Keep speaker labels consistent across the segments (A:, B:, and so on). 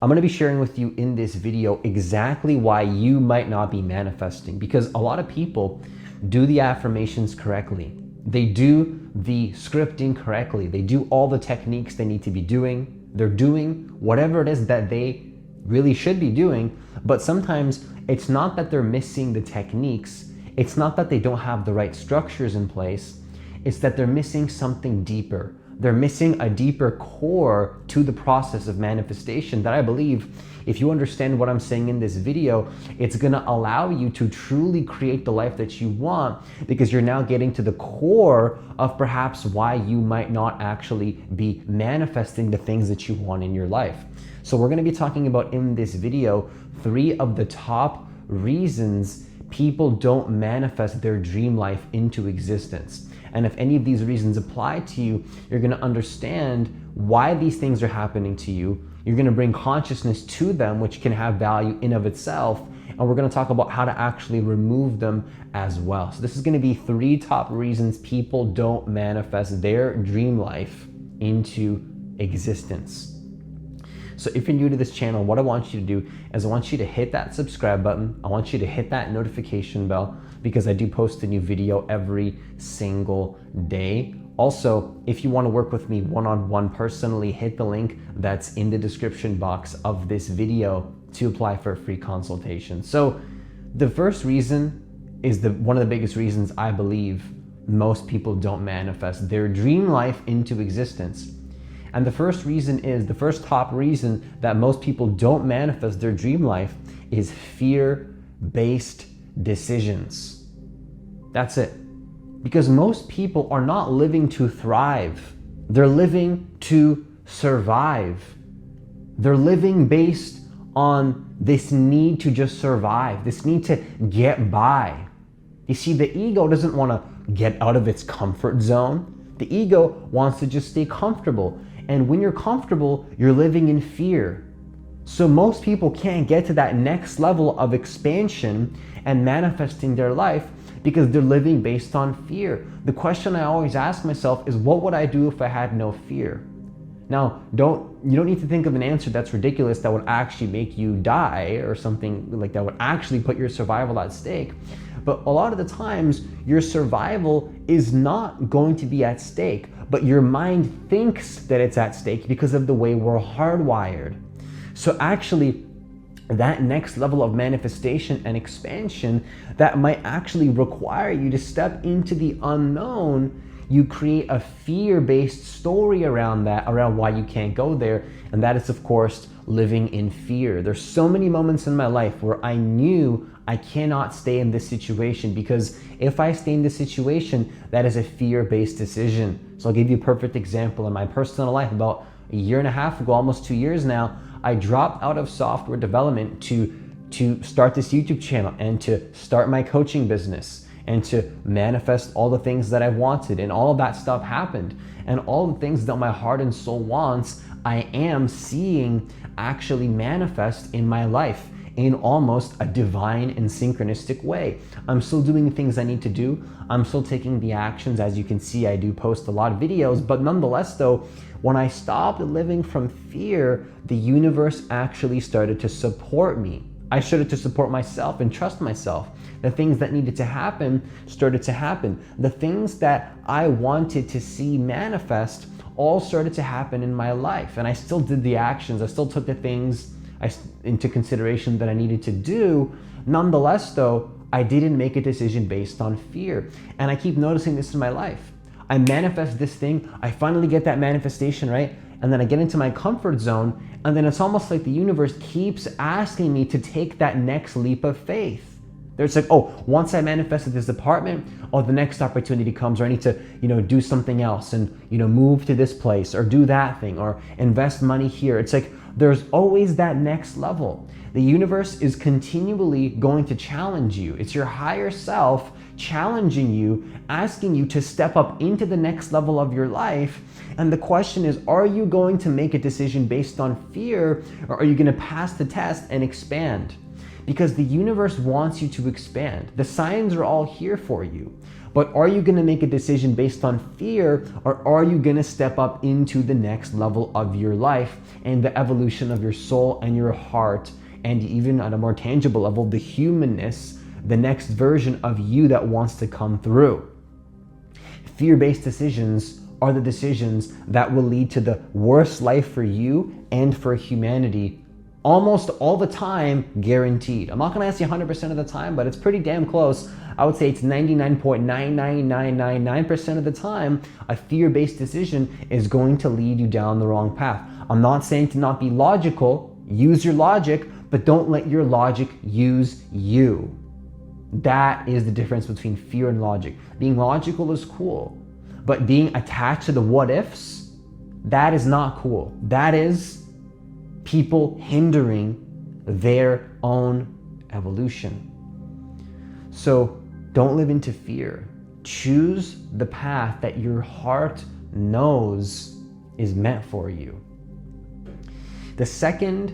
A: I'm going to be sharing with you in this video exactly why you might not be manifesting, because a lot of people do the affirmations correctly. They do the scripting correctly. They do all the techniques they need to be doing. They're doing whatever it is that they really should be doing, but sometimes it's not that they're missing the techniques. It's not that they don't have the right structures in place. It's that they're missing something deeper. They're missing a deeper core to the process of manifestation that I believe, if you understand what I'm saying in this video, it's gonna allow you to truly create the life that you want, because you're now getting to the core of perhaps why you might not actually be manifesting the things that you want in your life. So we're gonna be talking about in this video 3 of the top reasons people don't manifest their dream life into existence. And if any of these reasons apply to you, you're gonna understand why these things are happening to you. You're gonna bring consciousness to them, which can have value in of itself. And we're gonna talk about how to actually remove them as well. So this is gonna be 3 top reasons people don't manifest their dream life into existence. So if you're new to this channel, what I want you to do is I want you to hit that subscribe button. I want you to hit that notification bell, because I do post a new video every single day. Also, if you want to work with me one-on-one personally, hit the link that's in the description box of this video to apply for a free consultation. So the first reason is one of the biggest reasons I believe most people don't manifest their dream life into existence. And the first reason is, the first top reason that most people don't manifest their dream life is fear-based decisions. That's it. Because most people are not living to thrive. They're living to survive. They're living based on this need to just survive, this need to get by. You see, the ego doesn't want to get out of its comfort zone. The ego wants to just stay comfortable. And when you're comfortable, you're living in fear. So most people can't get to that next level of expansion and manifesting their life because they're living based on fear. The question I always ask myself is, what would I do if I had no fear? Now, you don't need to think of an answer that's ridiculous that would actually make you die or something like that would actually put your survival at stake. But a lot of the times, your survival is not going to be at stake, but your mind thinks that it's at stake because of the way we're hardwired. So actually, that next level of manifestation and expansion that might actually require you to step into the unknown, you create a fear-based story around that, around why you can't go there. And that is, of course, living in fear. There's so many moments in my life where I knew I cannot stay in this situation, because if I stay in this situation, that is a fear-based decision. So I'll give you a perfect example in my personal life. About a year and a half ago, almost 2 years now, I dropped out of software development to start this YouTube channel and to start my coaching business and to manifest all the things that I wanted. And all of that stuff happened. And all the things that my heart and soul wants, I am seeing actually manifest in my life in almost a divine and synchronistic way. I'm still doing the things I need to do. I'm still taking the actions. As you can see, I do post a lot of videos, but nonetheless though, when I stopped living from fear, the universe actually started to support me. I started to support myself and trust myself. The things that needed to happen started to happen. The things that I wanted to see manifest all started to happen in my life. And I still did the actions. I still took the things into consideration that I needed to do. Nonetheless though, I didn't make a decision based on fear. And I keep noticing this in my life. I manifest this thing, I finally get that manifestation, right? And then I get into my comfort zone, and then it's almost like the universe keeps asking me to take that next leap of faith. It's like, oh, once I manifested this apartment, oh, the next opportunity comes, or I need to, do something else and, move to this place or do that thing or invest money here. It's like, there's always that next level. The universe is continually going to challenge you. It's your higher self challenging you, asking you to step up into the next level of your life. And the question is, are you going to make a decision based on fear, or are you going to pass the test and expand? Because the universe wants you to expand. The signs are all here for you. But are you going to make a decision based on fear, or are you going to step up into the next level of your life and the evolution of your soul and your heart, and even at a more tangible level, the humanness, the next version of you that wants to come through? Fear-based decisions are the decisions that will lead to the worst life for you and for humanity almost all the time, guaranteed. I'm not going to ask you 100% of the time, but it's pretty damn close. I would say it's 99.99999% of the time, a fear-based decision is going to lead you down the wrong path. I'm not saying to not be logical, use your logic, but don't let your logic use you. That is the difference between fear and logic. Being logical is cool, but being attached to the what ifs, that is not cool. That is people hindering their own evolution. So don't live into fear. Choose the path that your heart knows is meant for you. The second,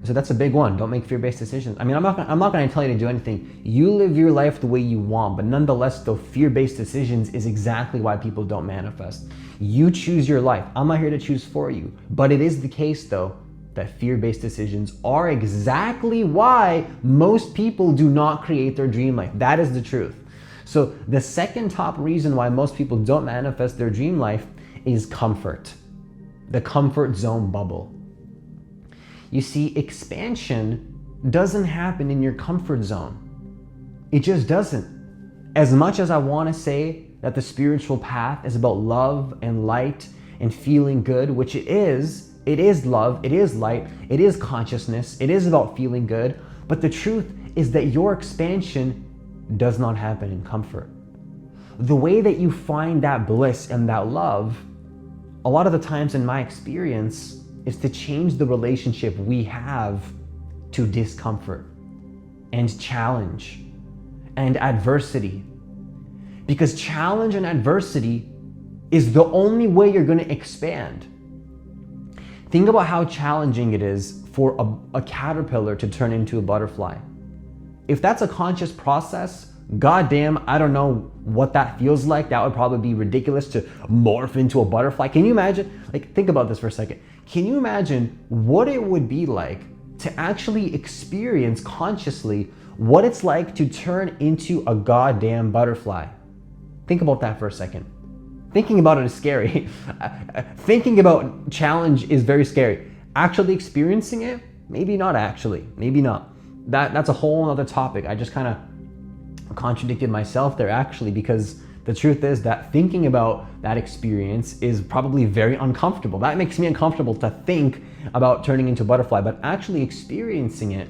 A: so that's a big one. Don't make fear-based decisions. I mean, I'm not going to tell you to do anything. You live your life the way you want, but nonetheless, though, fear-based decisions is exactly why people don't manifest. You choose your life. I'm not here to choose for you, but it is the case, though, that fear-based decisions are exactly why most people do not create their dream life. That is the truth. So the second top reason why most people don't manifest their dream life is comfort. The comfort zone bubble. You see, expansion doesn't happen in your comfort zone. It just doesn't. As much as I want to say that the spiritual path is about love and light and feeling good, which it is love, it is light, it is consciousness, it is about feeling good, but the truth is that your expansion does not happen in comfort. The way that you find that bliss and that love, a lot of the times in my experience, is to change the relationship we have to discomfort and challenge and adversity. Because challenge and adversity is the only way you're going to expand. Think about how challenging it is for a caterpillar to turn into a butterfly. If that's a conscious process, goddamn, I don't know what that feels like. That would probably be ridiculous to morph into a butterfly. Can you imagine? Like, think about this for a second. Can you imagine what it would be like to actually experience consciously what it's like to turn into a goddamn butterfly? Think about that for a second. Thinking about it is scary. Thinking about challenge is very scary. Actually experiencing it, maybe not actually, maybe not. That's a whole other topic. I just kind of contradicted myself there actually, because the truth is that thinking about that experience is probably very uncomfortable. That makes me uncomfortable to think about turning into a butterfly, but actually experiencing it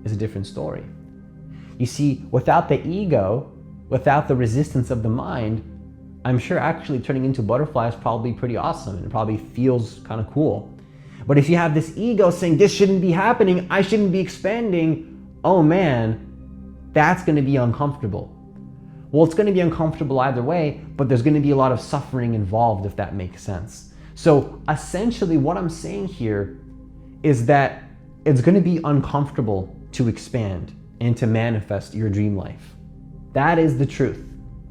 A: is a different story. You see, without the ego, without the resistance of the mind, I'm sure actually turning into a butterfly is probably pretty awesome and it probably feels kind of cool. But if you have this ego saying this shouldn't be happening, I shouldn't be expanding, oh man, that's going to be uncomfortable. Well, it's going to be uncomfortable either way, but there's going to be a lot of suffering involved, if that makes sense. So essentially what I'm saying here is that it's going to be uncomfortable to expand and to manifest your dream life. That is the truth.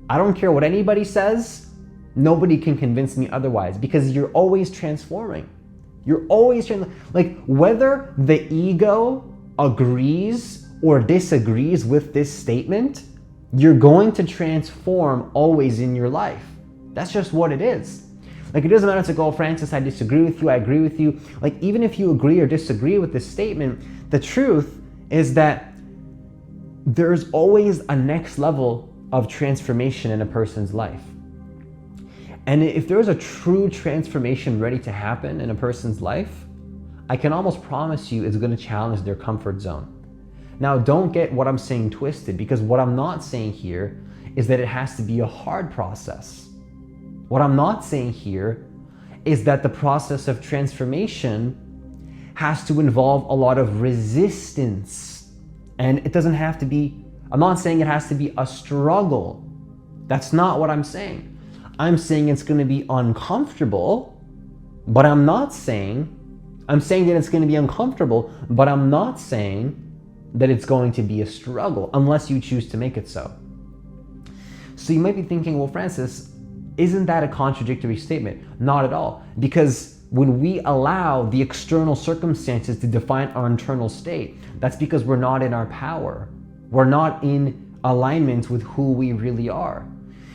A: I don't care what anybody says. Nobody can convince me otherwise, because you're always transforming. You're always like, whether the ego agrees or disagrees with this statement, you're going to transform always in your life. That's just what it is. Like, it doesn't matter to go, Francis, I disagree with you, I agree with you. Like, even if you agree or disagree with this statement, the truth is that there's always a next level of transformation in a person's life. And if there's a true transformation ready to happen in a person's life, I can almost promise you it's going to challenge their comfort zone. Now, don't get what I'm saying twisted, because what I'm not saying here is that it has to be a hard process. What I'm not saying here is that the process of transformation has to involve a lot of resistance. And it doesn't have to be, I'm not saying it has to be a struggle. That's not what I'm saying. I'm saying it's going to be uncomfortable, but I'm saying that it's going to be uncomfortable, but I'm not saying that it's going to be a struggle unless you choose to make it so. So you might be thinking, well, Francis, isn't that a contradictory statement? Not at all. Because when we allow the external circumstances to define our internal state, that's because we're not in our power. We're not in alignment with who we really are.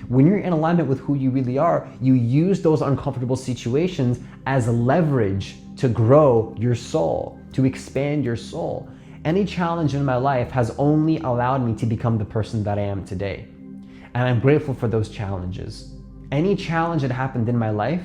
A: When you're in alignment with who you really are, you use those uncomfortable situations as leverage to grow your soul, to expand your soul. Any challenge in my life has only allowed me to become the person that I am today. And I'm grateful for those challenges. Any challenge that happened in my life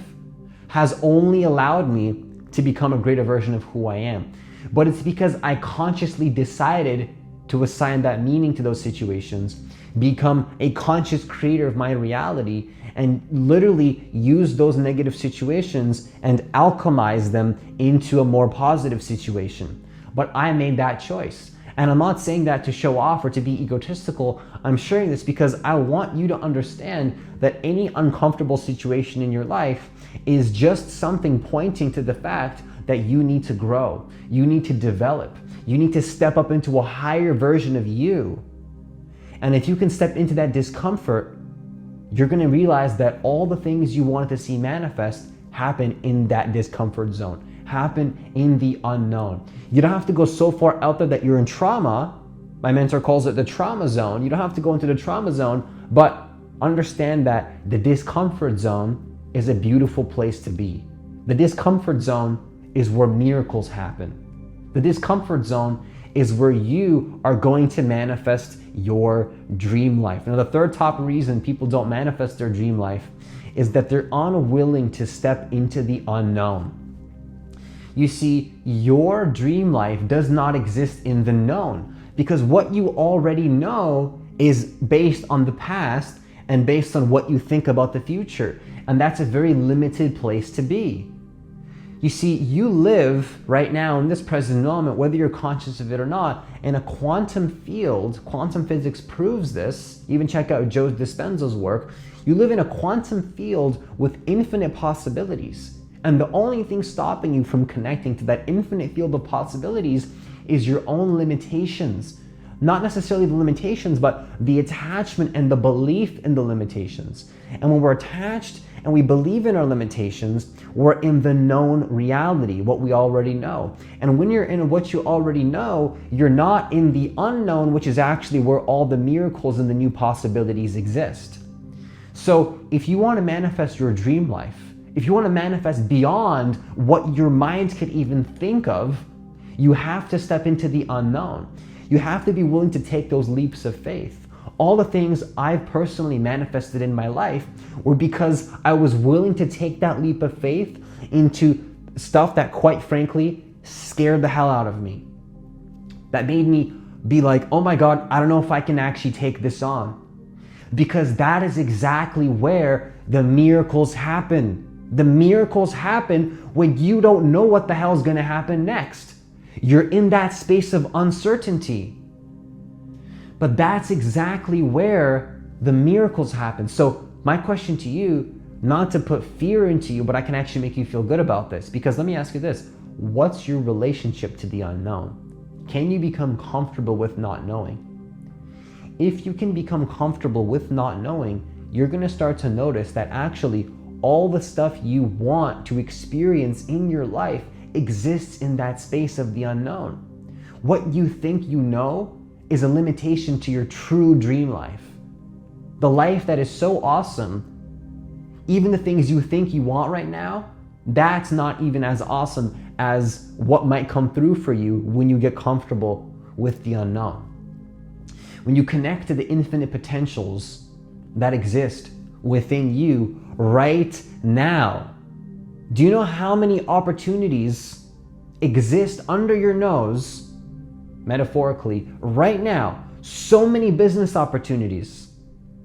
A: has only allowed me to become a greater version of who I am. But it's because I consciously decided to assign that meaning to those situations, become a conscious creator of my reality, and literally use those negative situations and alchemize them into a more positive situation. But I made that choice. And I'm not saying that to show off or to be egotistical. I'm sharing this because I want you to understand that any uncomfortable situation in your life is just something pointing to the fact that you need to grow, you need to develop, you need to step up into a higher version of you. And if you can step into that discomfort, you're gonna realize that all the things you wanted to see manifest happen in that discomfort zone, happen in the unknown. You don't have to go so far out there that you're in trauma. My mentor calls it the trauma zone. You don't have to go into the trauma zone, but understand that the discomfort zone is a beautiful place to be. The discomfort zone is where miracles happen. The discomfort zone is where you are going to manifest your dream life. Now, the third top reason people don't manifest their dream life is that they're unwilling to step into the unknown. You see, your dream life does not exist in the known because what you already know is based on the past and based on what you think about the future. And that's a very limited place to be. You see, you live right now in this present moment, whether you're conscious of it or not, in a quantum field. Quantum physics proves this. Even check out Joe Dispenza's work. You live in a quantum field with infinite possibilities. And the only thing stopping you from connecting to that infinite field of possibilities is your own limitations. Not necessarily the limitations, but the attachment and the belief in the limitations. And when we're attached and we believe in our limitations, we're in the known reality, what we already know. And when you're in what you already know, you're not in the unknown, which is actually where all the miracles and the new possibilities exist. So if you want to manifest your dream life, if you want to manifest beyond what your mind could even think of, you have to step into the unknown. You have to be willing to take those leaps of faith. All the things I've personally manifested in my life were because I was willing to take that leap of faith into stuff that, quite frankly, scared the hell out of me. That made me be like, oh my God, I don't know if I can actually take this on. Because that is exactly where the miracles happen. The miracles happen when you don't know what the hell is going to happen next. You're in that space of uncertainty. But that's exactly where the miracles happen. So my question to you, not to put fear into you, but I can actually make you feel good about this. Because let me ask you this, what's your relationship to the unknown? Can you become comfortable with not knowing? If you can become comfortable with not knowing, you're going to start to notice that actually all the stuff you want to experience in your life exists in that space of the unknown. What you think you know is a limitation to your true dream life. The life that is so awesome, even the things you think you want right now, that's not even as awesome as what might come through for you when you get comfortable with the unknown. When you connect to the infinite potentials that exist within you right now. Do you know how many opportunities exist under your nose, metaphorically, right now? So many business opportunities,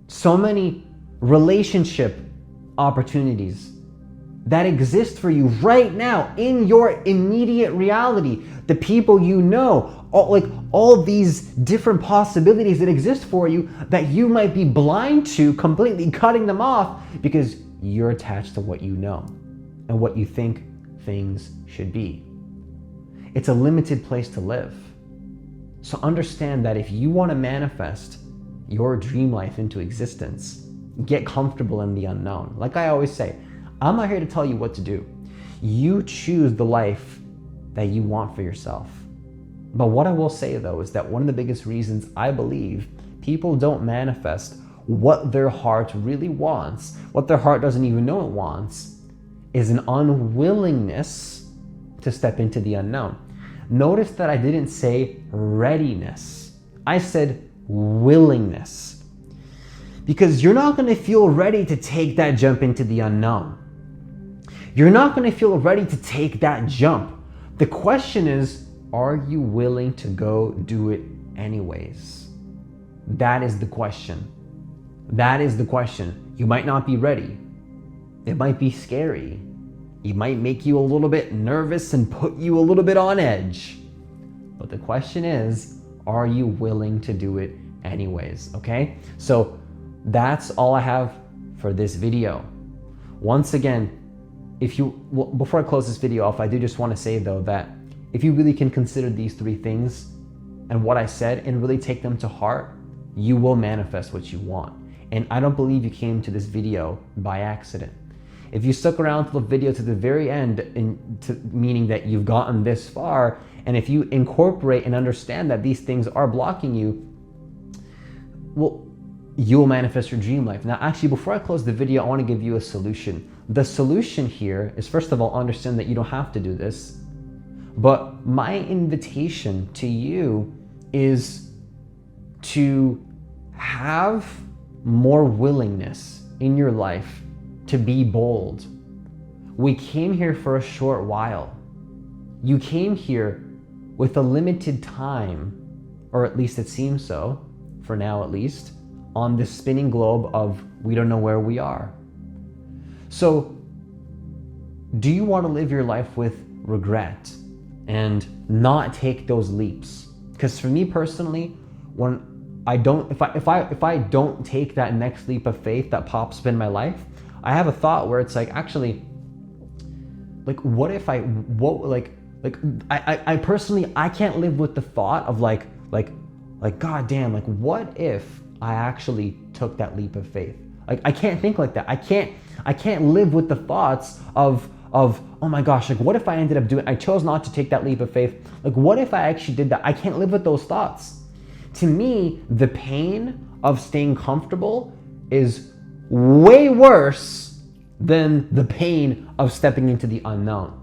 A: so many relationship opportunities that exist for you right now in your immediate reality. The people you know, all these different possibilities that exist for you that you might be blind to, completely cutting them off because you're attached to what you know and what you think things should be. It's a limited place to live. So understand that if you want to manifest your dream life into existence. Get comfortable in the unknown. Like I always say, I'm not here to tell you what to do. You choose the life that you want for yourself. But what I will say though is that one of the biggest reasons I believe people don't manifest what their heart really wants, what their heart doesn't even know it wants, is an unwillingness to step into the unknown. Notice that I didn't say readiness. I said willingness. Because you're not going to feel ready to take that jump into the unknown. You're not going to feel ready to take that jump. The question is, are you willing to go do it anyways? That is the question. That is the question. You might not be ready. It might be scary. It might make you a little bit nervous and put you a little bit on edge. But the question is, are you willing to do it anyways? Okay? So that's all I have for this video. Once again, before I close this video off, I do just want to say though that if you really can consider these 3 things and what I said and really take them to heart, you will manifest what you want. And I don't believe you came to this video by accident. If you stuck around to the video to the very end, meaning that you've gotten this far, and if you incorporate and understand that these things are blocking you, well, you'll manifest your dream life. Now, actually, before I close the video, I want to give you a solution. The solution here is, first of all, understand that you don't have to do this. But my invitation to you is to have more willingness in your life to be bold. We came here for a short while. You came here with a limited time, or at least it seems so, for now at least, on this spinning globe of we don't know where we are. So, do you want to live your life with regret and not take those leaps? Because for me personally, if I don't take that next leap of faith that pops up in my life, I have a thought where it's like, actually, like, what if I personally, I can't live with the thought of like, God damn, like, what if I actually took that leap of faith? Like, I can't think like that. I can't live with the thoughts of, oh my gosh, like, what if I ended up I chose not to take that leap of faith. Like, what if I actually did that? I can't live with those thoughts. To me, the pain of staying comfortable is way worse than the pain of stepping into the unknown.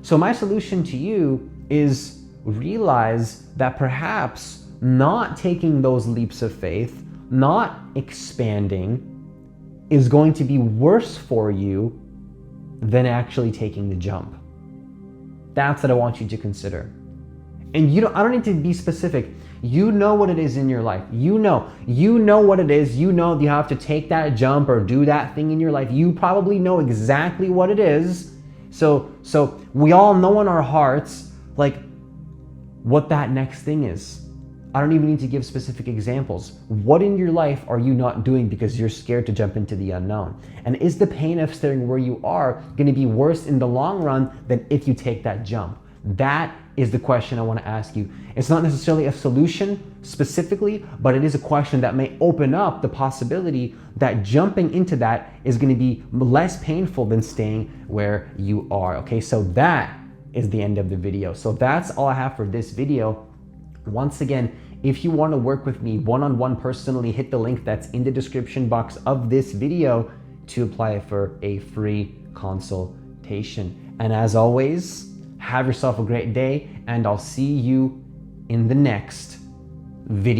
A: So my solution to you is realize that perhaps not taking those leaps of faith, not expanding, is going to be worse for you than actually taking the jump. That's what I want you to consider. And I don't need to be specific. You know what it is in your life. You know what it is. You know you have to take that jump or do that thing in your life. You probably know exactly what it is. So we all know in our hearts, like, what that next thing is. I don't even need to give specific examples. What in your life are you not doing because you're scared to jump into the unknown? And is the pain of staying where you are going to be worse in the long run than if you take that jump? That is the question I want to ask you. It's not necessarily a solution specifically, but it is a question that may open up the possibility that jumping into that is going to be less painful than staying where you are. Okay, so that is the end of the video. So that's all I have for this video. Once again, if you want to work with me one-on-one personally, hit the link that's in the description box of this video to apply for a free consultation. And as always, have yourself a great day, and I'll see you in the next video.